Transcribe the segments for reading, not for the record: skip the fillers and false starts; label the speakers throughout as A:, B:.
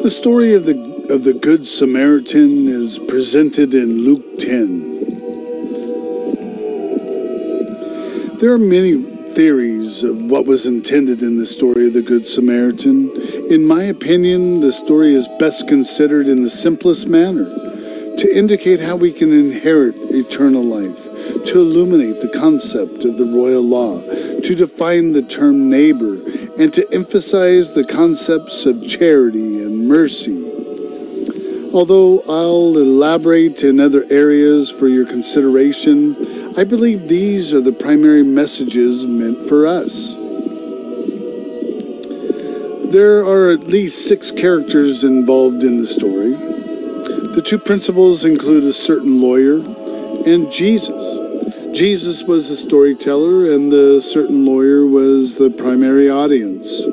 A: The story of the Good Samaritan is presented in Luke 10. There are many theories of what was intended in the story of the Good Samaritan. In my opinion, the story is best considered in the simplest manner, to indicate how we can inherit eternal life, to illuminate the concept of the royal law, to define the term neighbor, and to emphasize the concepts of charity and mercy. Although I'll elaborate in other areas for your consideration, I believe these are the primary messages meant for us. There are at least 6 characters involved in the story. The 2 principals include a certain lawyer and Jesus. Jesus was the storyteller, and the certain lawyer was the primary audience.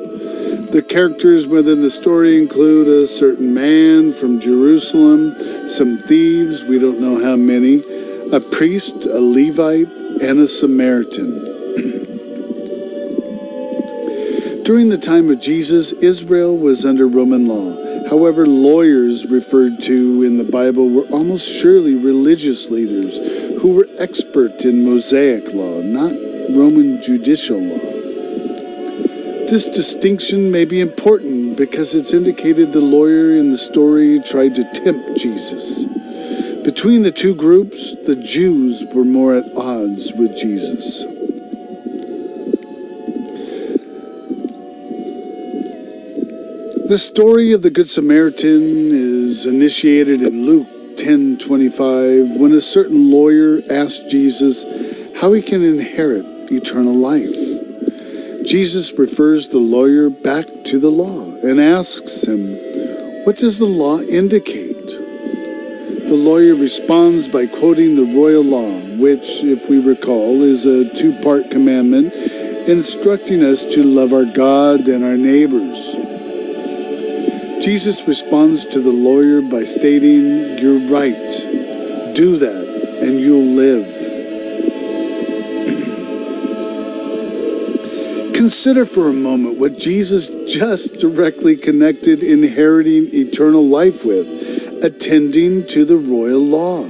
A: The characters within the story include a certain man from Jerusalem, some thieves, we don't know how many, a priest, a Levite, and a Samaritan. During the time of Jesus, Israel was under Roman law. However, lawyers referred to in the Bible were almost surely religious leaders who were expert in Mosaic law, not Roman judicial law. This distinction may be important because it's indicated the lawyer in the story tried to tempt Jesus. Between the 2 groups, the Jews were more at odds with Jesus. The story of the Good Samaritan is initiated in Luke 10:25 when a certain lawyer asked Jesus how he can inherit eternal life. Jesus refers the lawyer back to the law and asks him, "What does the law indicate?" The lawyer responds by quoting the royal law, which, if we recall, is a 2-part commandment instructing us to love our God and our neighbors. Jesus responds to the lawyer by stating, "You're right. Do that, and you'll live." Consider for a moment what Jesus just directly connected inheriting eternal life with, attending to the royal law.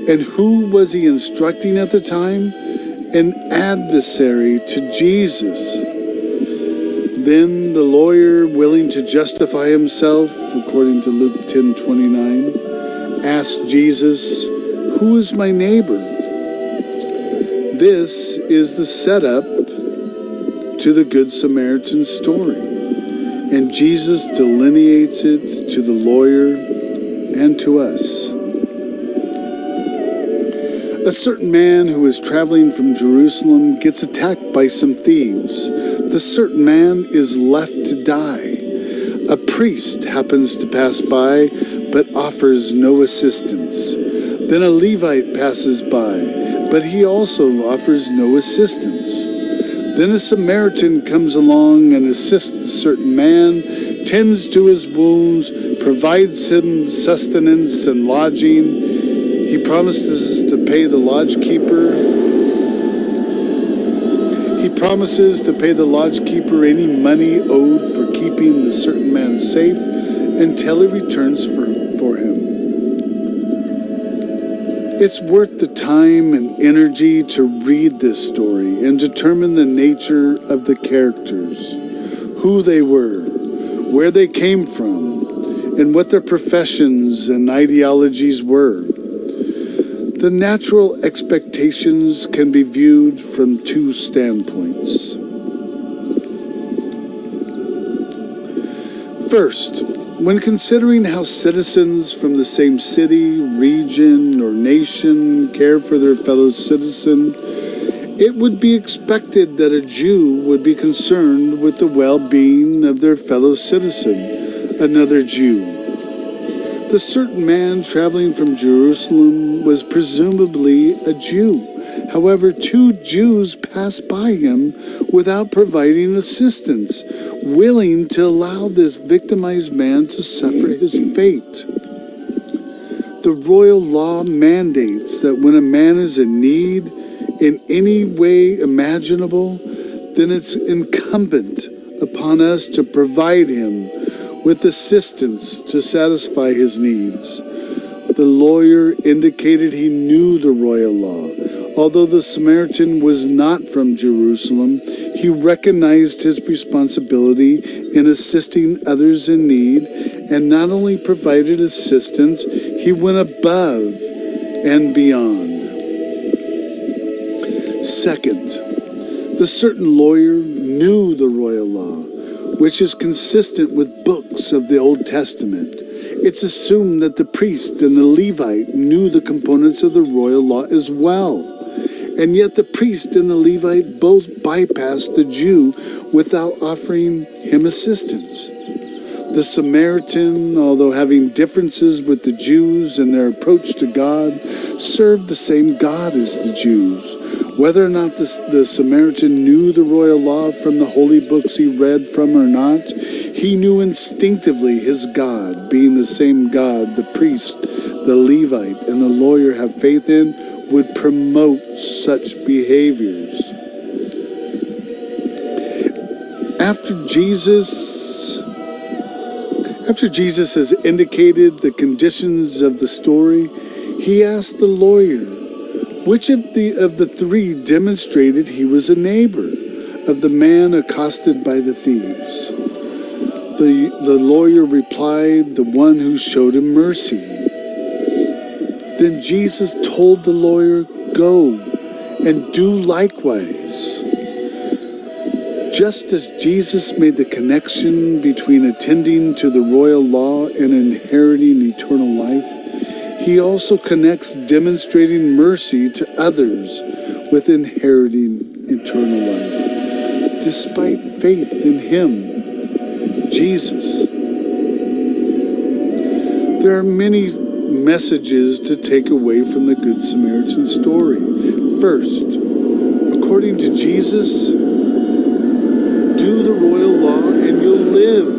A: And who was he instructing at the time? An adversary to Jesus. Then the lawyer, willing to justify himself, according to Luke 10:29, asked Jesus, "Who is my neighbor?" This is the setup to the Good Samaritan story, and Jesus delineates it to the lawyer and to us. A certain man who is traveling from Jerusalem gets attacked by some thieves. The certain man is left to die. A priest happens to pass by, but offers no assistance. Then a Levite passes by, but he also offers no assistance. Then a Samaritan comes along and assists the certain man, tends to his wounds, provides him sustenance and lodging. He promises to pay the lodge keeper. Any money owed for keeping the certain man safe until he returns for him. It's worth the time and energy to read this story and determine the nature of the characters, who they were, where they came from, and what their professions and ideologies were. The natural expectations can be viewed from 2 standpoints. First, when considering how citizens from the same city, region, or nation care for their fellow citizen, it would be expected that a Jew would be concerned with the well-being of their fellow citizen, another Jew. The certain man traveling from Jerusalem was presumably a Jew. However, 2 Jews passed by him without providing assistance, willing to allow this victimized man to suffer his fate. The royal law mandates that when a man is in need in any way imaginable, then it's incumbent upon us to provide him with assistance to satisfy his needs. The lawyer indicated he knew the royal law. Although the Samaritan was not from Jerusalem, he recognized his responsibility in assisting others in need, and not only provided assistance, he went above and beyond. Second, the certain lawyer knew the royal law, which is consistent with books of the Old Testament. It's assumed that the priest and the Levite knew the components of the royal law as well. And yet the priest and the Levite both bypassed the Jew without offering him assistance. The Samaritan, although having differences with the Jews in their approach to God, served the same God as the Jews. Whether or not the Samaritan knew the royal law from the holy books he read from or not, he knew instinctively his God, being the same God the priest, the Levite, and the lawyer have faith in, would promote such behaviors. After Jesus has indicated the conditions of the story, he asked the lawyer, which of the three demonstrated he was a neighbor of the man accosted by the thieves? The lawyer replied, the one who showed him mercy. Then Jesus told the lawyer, go and do likewise. Just as Jesus made the connection between attending to the royal law and inheriting eternal life, he also connects demonstrating mercy to others with inheriting eternal life, despite faith in him, Jesus. There are many messages to take away from the Good Samaritan story. First, according to Jesus, do the royal law and you'll live.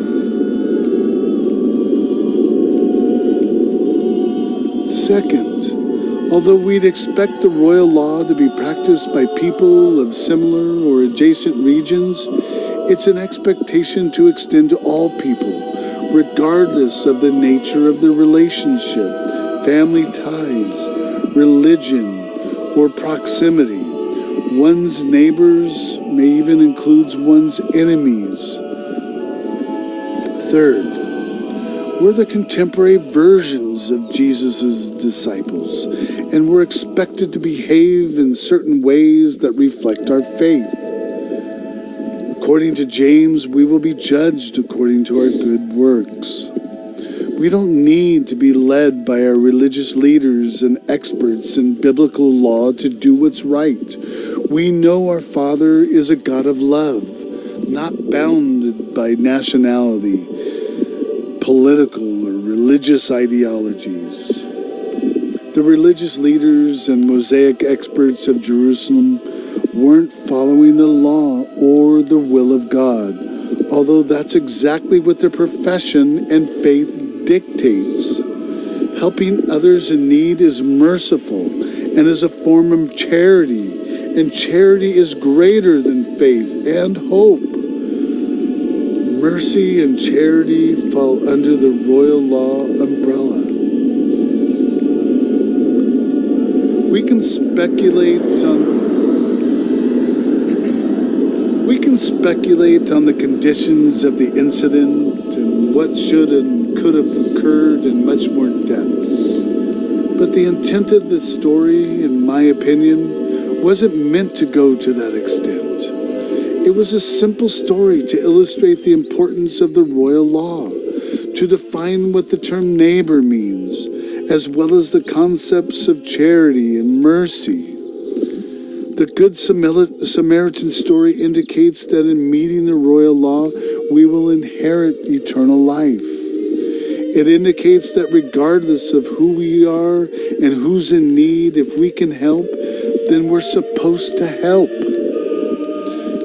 A: Second, although we'd expect the royal law to be practiced by people of similar or adjacent regions, it's an expectation to extend to all people, regardless of the nature of the relationship, family ties, religion, or proximity. One's neighbors may even include one's enemies. Third, we're the contemporary versions of Jesus' disciples, and we're expected to behave in certain ways that reflect our faith. According to James, we will be judged according to our good works. We don't need to be led by our religious leaders and experts in biblical law to do what's right. We know our Father is a God of love, not bounded by nationality, political or religious ideologies. The religious leaders and Mosaic experts of Jerusalem weren't following the law or the will of God, although that's exactly what their profession and faith dictates. Helping others in need is merciful and is a form of charity, and charity is greater than faith and hope. Mercy and charity fall under the royal law umbrella. We can speculate on the conditions of the incident and what should and could have occurred in much more depth. But the intent of this story, in my opinion, wasn't meant to go to that extent. It was a simple story to illustrate the importance of the royal law, to define what the term neighbor means, as well as the concepts of charity and mercy. The Good Samaritan story indicates that in meeting the royal law, we will inherit eternal life. It indicates that regardless of who we are and who's in need, if we can help, then we're supposed to help.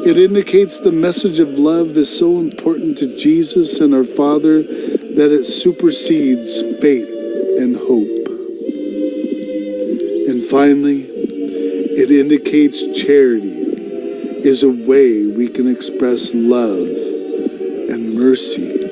A: It indicates the message of love is so important to Jesus and our Father that it supersedes faith and hope. And finally, it indicates charity is a way we can express love and mercy